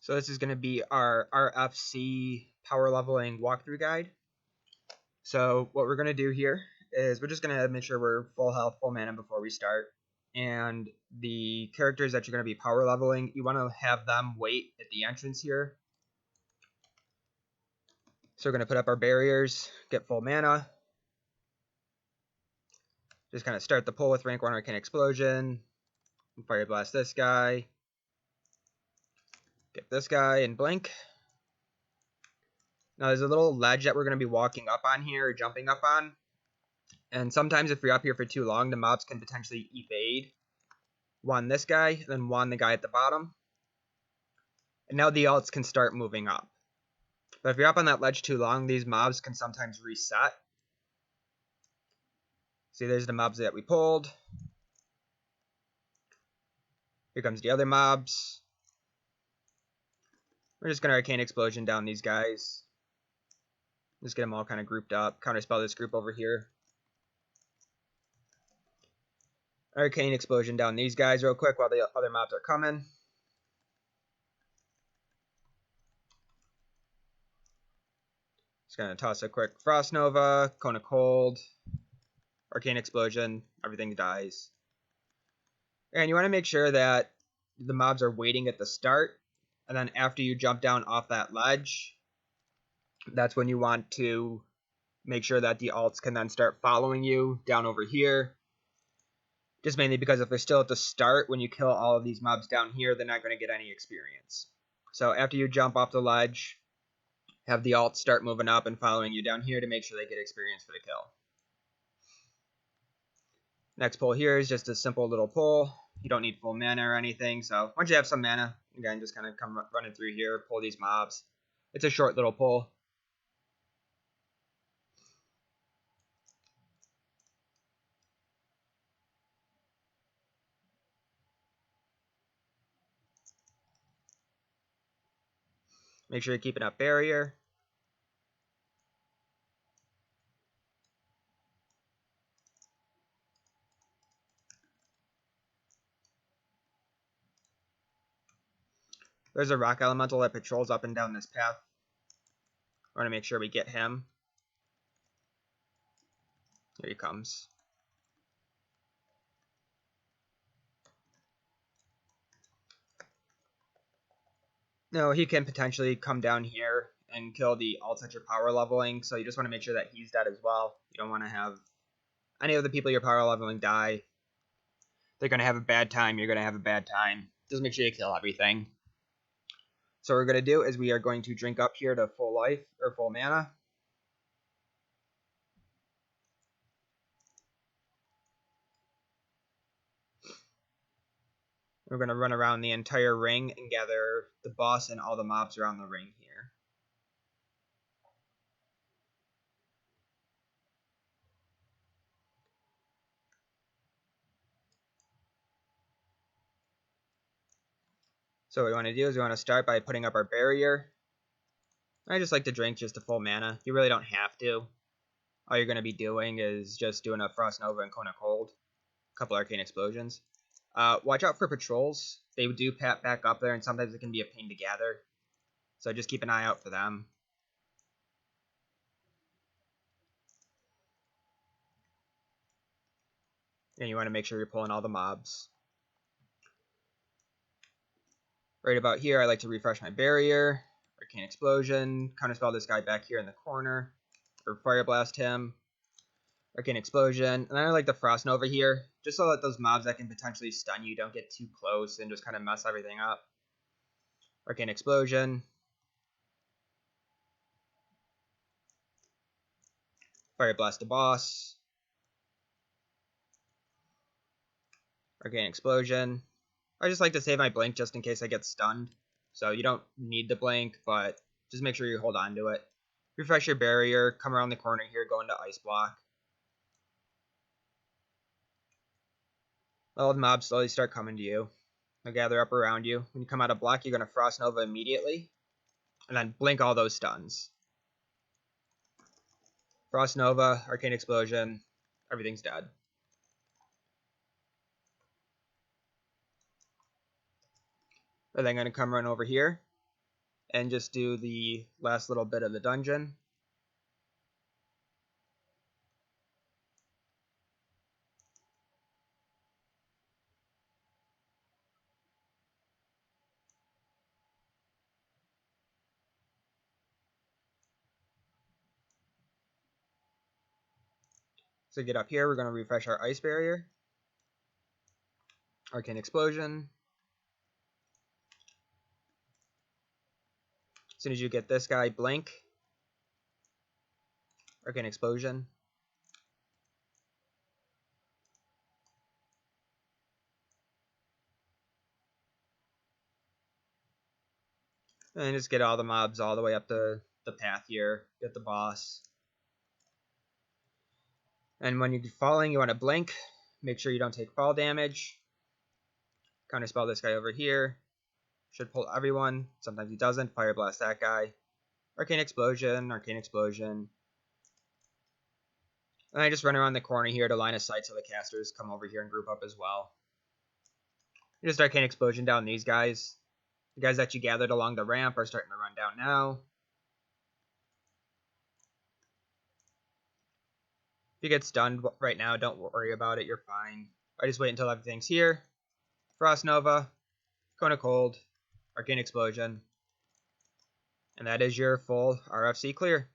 So this is going to be our RFC power leveling walkthrough guide. So what we're going to do here is we're just going to make sure we're full health, full mana before we start. And the characters that you're going to be power leveling, you want to have them wait at the entrance here. So we're going to put up our barriers, get full mana. Just kind of start the pull with rank 1 Arcane Explosion. And Fire Blast this guy. Get this guy and blink. Now there's a little ledge that we're going to be walking up on here, or jumping up on. And sometimes if you're up here for too long, the mobs can potentially evade. One this guy, then one the guy at the bottom. And now the alts can start moving up. But if you're up on that ledge too long, these mobs can sometimes reset. See, there's the mobs that we pulled. Here comes the other mobs. We're just going to Arcane Explosion down these guys. Just get them all kind of grouped up. Counterspell this group over here. Arcane Explosion down these guys real quick while the other mobs are coming. Just going to toss a quick Frost Nova, Cone of Cold, Arcane Explosion, everything dies. And you want to make sure that the mobs are waiting at the start. And then after you jump down off that ledge, that's when you want to make sure that the alts can then start following you down over here. Just mainly because if they're still at the start, when you kill all of these mobs down here, they're not going to get any experience. So after you jump off the ledge, have the alts start moving up and following you down here to make sure they get experience for the kill. Next pull here is just a simple little pull. You don't need full mana or anything, so once you have some mana, again, just kind of come running through here, pull these mobs. It's a short little pull. Make sure you're keeping up barrier. There's a rock elemental that patrols up and down this path. I want to make sure we get him. Here he comes. No, he can potentially come down here and kill the alts that you're power leveling, so you just want to make sure that he's dead as well. You don't want to have any of the people you're power leveling die. They're going to have a bad time, you're going to have a bad time. Just make sure you kill everything. So what we're going to do is we are going to drink up here to full life, or full mana. We're going to run around the entire ring and gather the boss and all the mobs around the ring here. So what we want to do is we want to start by putting up our barrier. I just like to drink just to full mana. You really don't have to. All you're going to be doing is just doing a Frost Nova and Cone of Cold. A couple Arcane Explosions. Watch out for patrols. They do pat back up there, and sometimes it can be a pain to gather. So just keep an eye out for them. And you want to make sure you're pulling all the mobs. Right about here, I like to refresh my barrier. Arcane Explosion. Counterspell this guy back here in the corner. Or Fire Blast him. Arcane Explosion. And then I like the Frost Nova here, just so that those mobs that can potentially stun you don't get too close and just kind of mess everything up. Arcane Explosion. Fire Blast the boss. Arcane Explosion. I just like to save my blink just in case I get stunned. So you don't need the blink, but just make sure you hold on to it. Refresh your barrier, come around the corner here, go into Ice Block. All the mobs slowly start coming to you. They'll gather up around you. When you come out of block, you're going to Frost Nova immediately. And then blink all those stuns. Frost Nova, Arcane Explosion, everything's dead. And then I'm going to come run over here. and just do the last little bit of the dungeon. So get up here, we're going to refresh our ice barrier. Arcane Explosion. As soon as you get this guy, blink. Arcane Explosion. And just get all the mobs all the way up the path here. Get the boss. And when you're falling, you want to blink. Make sure you don't take fall damage. Counterspell this guy over here. Should pull everyone. Sometimes he doesn't. Fire Blast that guy. Arcane Explosion. Arcane Explosion. And I just run around the corner here to line of sight so the casters come over here and group up as well. You just Arcane Explosion down these guys. The guys that you gathered along the ramp are starting to run down now. If you get stunned right now, don't worry about it. You're fine. I just wait until everything's here. Frost Nova, Cone of Cold, Arcane Explosion. And that is your full RFC clear.